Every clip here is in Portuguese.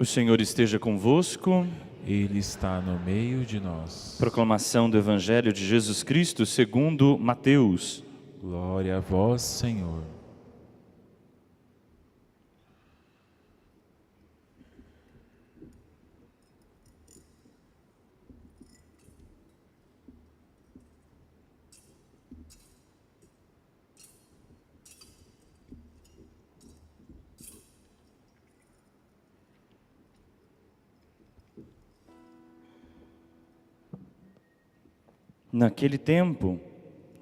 O Senhor esteja convosco. Ele está no meio de nós. Proclamação do Evangelho de Jesus Cristo segundo Mateus. Glória a vós, Senhor. Naquele tempo,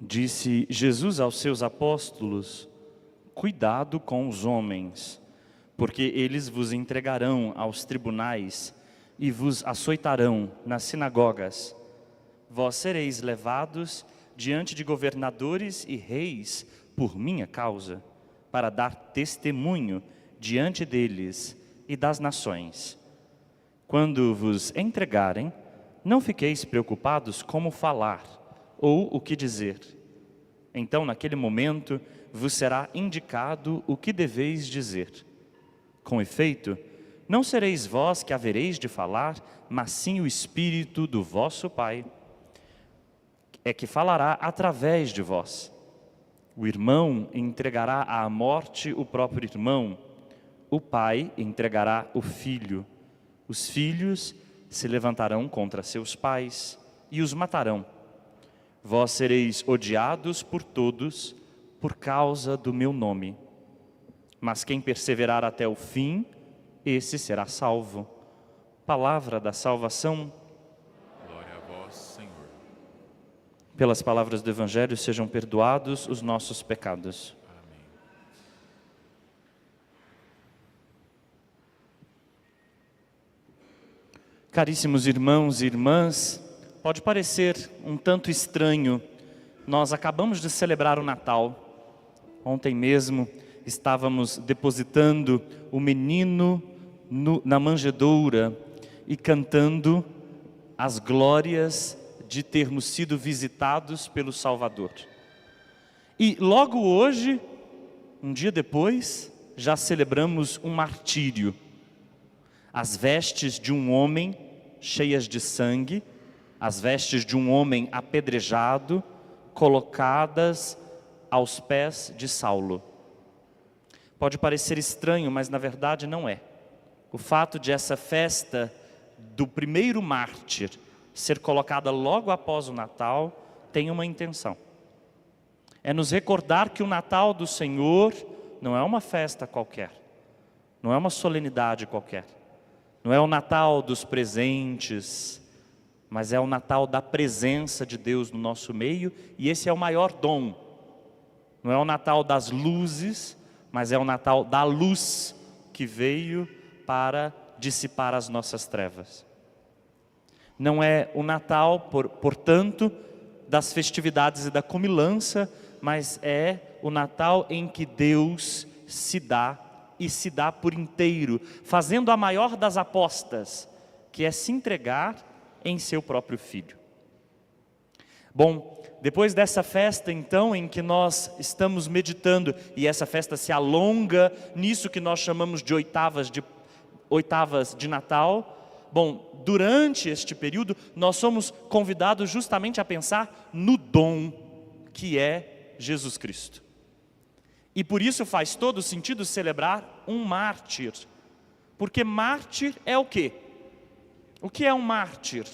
disse Jesus aos seus apóstolos: cuidado com os homens, porque eles vos entregarão aos tribunais e vos açoitarão nas sinagogas. Vós sereis levados diante de governadores e reis por minha causa, para dar testemunho diante deles e das nações. Quando vos entregarem, não fiqueis preocupados como falar ou o que dizer. Então, naquele momento, vos será indicado o que deveis dizer. Com efeito, não sereis vós que havereis de falar, mas sim o Espírito do vosso Pai, é que falará através de vós. O irmão entregará à morte o próprio irmão, o pai entregará o filho, os filhos se levantarão contra seus pais e os matarão. Vós sereis odiados por todos por causa do meu nome. Mas quem perseverar até o fim, esse será salvo. Palavra da salvação. Glória a vós, Senhor. Pelas palavras do Evangelho sejam perdoados os nossos pecados. Amém. Caríssimos irmãos e irmãs, pode parecer um tanto estranho, nós acabamos de celebrar o Natal. Ontem mesmo estávamos depositando o menino na manjedoura e cantando as glórias de termos sido visitados pelo Salvador. E logo hoje, um dia depois, já celebramos um martírio. As vestes de um homem cheias de sangue, as vestes de um homem apedrejado, colocadas aos pés de Saulo. Pode parecer estranho, mas na verdade não é. O fato de essa festa do primeiro mártir ser colocada logo após o Natal tem uma intenção. É nos recordar que o Natal do Senhor não é uma festa qualquer, não é uma solenidade qualquer. Não é o Natal dos presentes, mas é o Natal da presença de Deus no nosso meio, e esse é o maior dom. Não é o Natal das luzes, mas é o Natal da luz que veio para dissipar as nossas trevas. Não é o Natal, portanto, das festividades e da comilança, mas é o Natal em que Deus se dá e se dá por inteiro, fazendo a maior das apostas, que é se entregar em seu próprio Filho. Bom, depois dessa festa então, em que nós estamos meditando, e essa festa se alonga nisso que nós chamamos de oitavas de Natal, bom, durante este período, nós somos convidados justamente a pensar no dom que é Jesus Cristo. E por isso faz todo sentido celebrar um mártir. Porque mártir é o quê? O que é um mártir?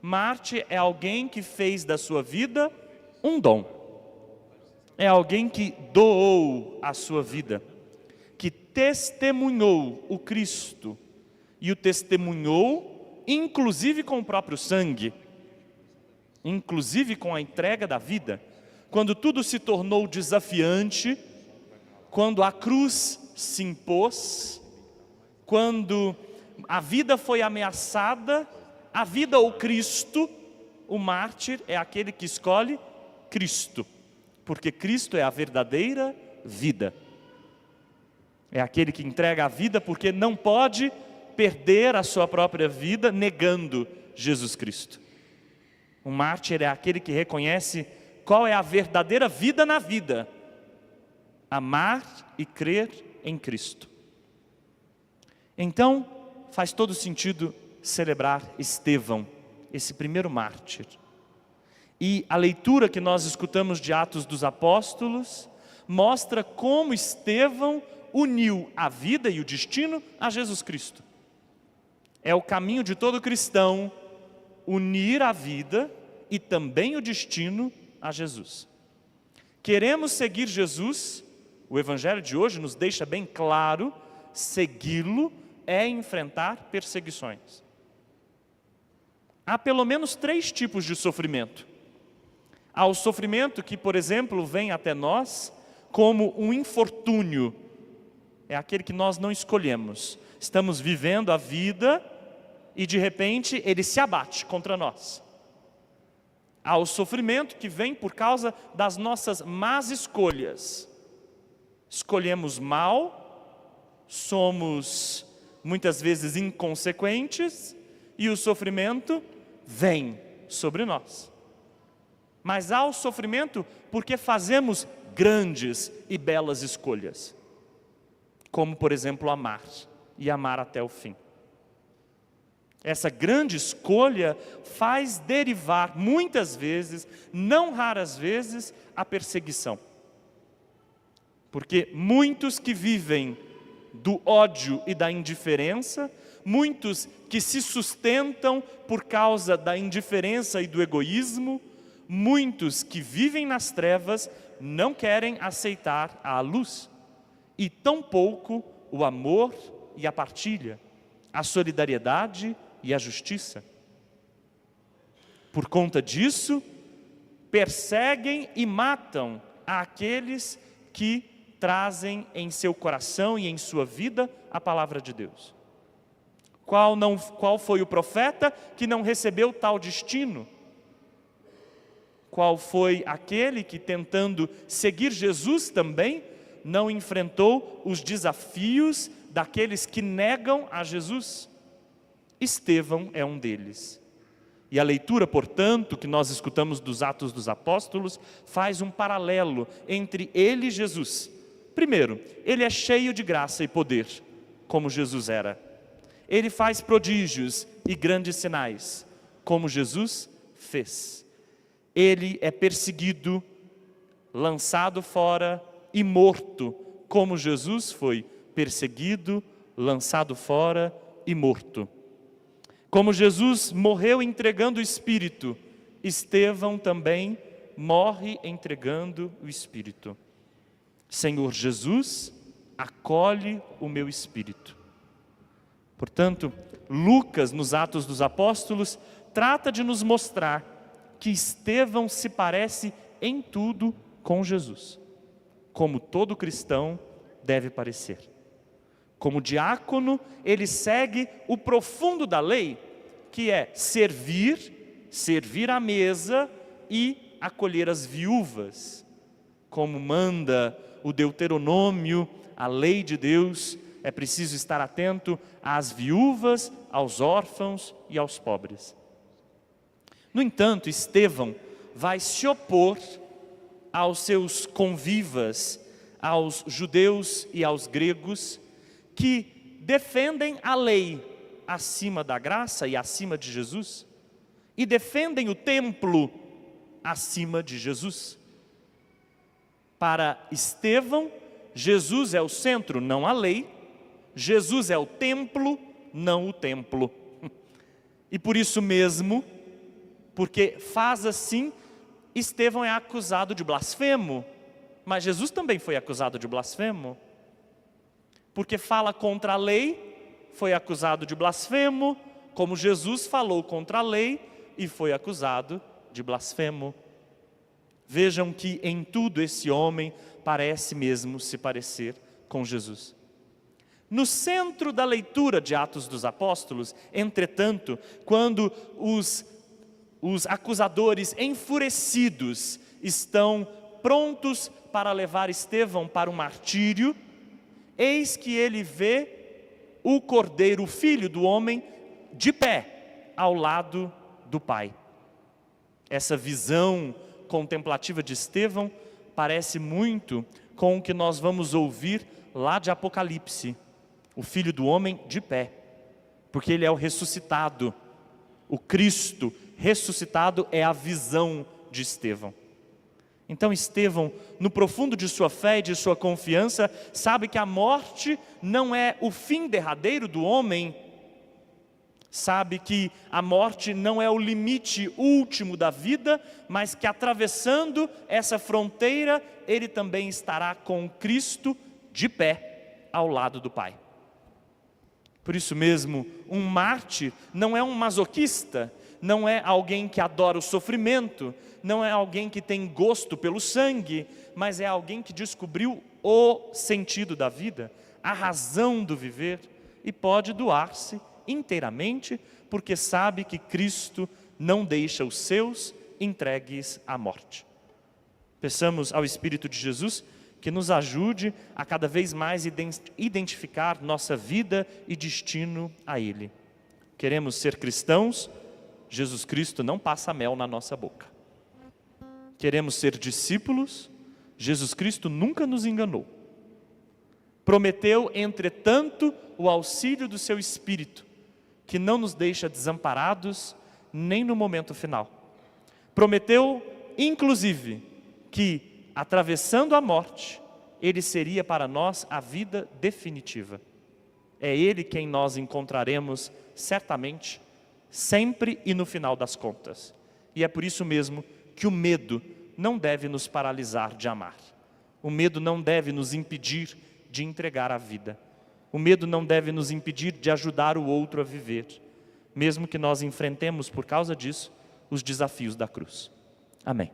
Mártir é alguém que fez da sua vida um dom. É alguém que doou a sua vida, que testemunhou o Cristo. E o testemunhou, inclusive com o próprio sangue, inclusive com a entrega da vida. Quando tudo se tornou desafiante, quando a cruz se impôs, quando a vida foi ameaçada, a vida ou Cristo, o mártir é aquele que escolhe Cristo, porque Cristo é a verdadeira vida. É aquele que entrega a vida porque não pode perder a sua própria vida negando Jesus Cristo. O mártir é aquele que reconhece qual é a verdadeira vida na vida: amar e crer em Cristo. Então, faz todo sentido celebrar Estevão, esse primeiro mártir. E a leitura que nós escutamos de Atos dos Apóstolos mostra como Estevão uniu a vida e o destino a Jesus Cristo. É o caminho de todo cristão unir a vida e também o destino a Jesus. Queremos seguir Jesus, o Evangelho de hoje nos deixa bem claro, segui-lo é enfrentar perseguições. Há pelo menos 3 tipos de sofrimento. Há o sofrimento que, por exemplo, vem até nós como um infortúnio. É aquele que nós não escolhemos. Estamos vivendo a vida e de repente ele se abate contra nós. Há o sofrimento que vem por causa das nossas más escolhas. Escolhemos mal, somos muitas vezes inconsequentes e o sofrimento vem sobre nós. Mas há o sofrimento porque fazemos grandes e belas escolhas. Como, por exemplo, amar e amar até o fim. Essa grande escolha faz derivar, muitas vezes, não raras vezes, a perseguição. Porque muitos que vivem do ódio e da indiferença, muitos que se sustentam por causa da indiferença e do egoísmo, muitos que vivem nas trevas não querem aceitar a luz. E tampouco o amor e a partilha, a solidariedade e a justiça. Por conta disso, perseguem e matam aqueles que trazem em seu coração e em sua vida a palavra de Deus. Qual foi o profeta que não recebeu tal destino? Qual foi aquele que, tentando seguir Jesus também, não enfrentou os desafios daqueles que negam a Jesus? Estevão é um deles. E a leitura, portanto, que nós escutamos dos Atos dos Apóstolos, faz um paralelo entre ele e Jesus. Primeiro, ele é cheio de graça e poder, como Jesus era. Ele faz prodígios e grandes sinais, como Jesus fez. Ele é perseguido, lançado fora e morto, como Jesus foi perseguido, lançado fora e morto. Como Jesus morreu entregando o Espírito, Estevão também morre entregando o Espírito. Senhor Jesus, acolhe o meu espírito. Portanto, Lucas, nos Atos dos Apóstolos, trata de nos mostrar que Estevão se parece em tudo com Jesus, como todo cristão deve parecer. Como diácono, ele segue o profundo da lei, que é servir à mesa e acolher as viúvas. Como manda o Deuteronômio, a lei de Deus, é preciso estar atento às viúvas, aos órfãos e aos pobres. No entanto, Estevão vai se opor aos seus convivas, aos judeus e aos gregos, que defendem a lei acima da graça e acima de Jesus, e defendem o templo acima de Jesus. Para Estevão, Jesus é o centro, não a lei. Jesus é o templo, não o templo. E por isso mesmo, porque faz assim, Estevão é acusado de blasfemo. Mas Jesus também foi acusado de blasfemo. Porque fala contra a lei, foi acusado de blasfemo, como Jesus falou contra a lei e foi acusado de blasfemo. Vejam que em tudo esse homem parece mesmo se parecer com Jesus. No centro da leitura de Atos dos Apóstolos, entretanto, quando os acusadores enfurecidos estão prontos para levar Estevão para o martírio, eis que ele vê o Cordeiro, o Filho do homem, de pé ao lado do Pai. Essa visão contemplativa de Estevão parece muito com o que nós vamos ouvir lá de Apocalipse. O Filho do homem de pé. porque ele é o ressuscitado. O Cristo ressuscitado é a visão de Estevão. Então Estevão, no profundo de sua fé e de sua confiança, sabe que a morte não é o fim derradeiro do homem, sabe que a morte não é o limite último da vida, mas que atravessando essa fronteira, ele também estará com Cristo de pé ao lado do Pai. Por isso mesmo, um mártir não é um masoquista, não é alguém que adora o sofrimento, não é alguém que tem gosto pelo sangue, mas é alguém que descobriu o sentido da vida, a razão do viver, e pode doar-se inteiramente, porque sabe que Cristo não deixa os seus entregues à morte. Peçamos ao Espírito de Jesus que nos ajude a cada vez mais identificar nossa vida e destino a Ele. Queremos ser cristãos? Jesus Cristo não passa mel na nossa boca. Queremos ser discípulos? Jesus Cristo nunca nos enganou. Prometeu, entretanto, o auxílio do seu Espírito, que não nos deixa desamparados nem no momento final. Prometeu, inclusive, que, atravessando a morte, Ele seria para nós a vida definitiva. É Ele quem nós encontraremos certamente, sempre e no final das contas. E é por isso mesmo que o medo não deve nos paralisar de amar. O medo não deve nos impedir de entregar a vida. O medo não deve nos impedir de ajudar o outro a viver, mesmo que nós enfrentemos por causa disso os desafios da cruz. Amém.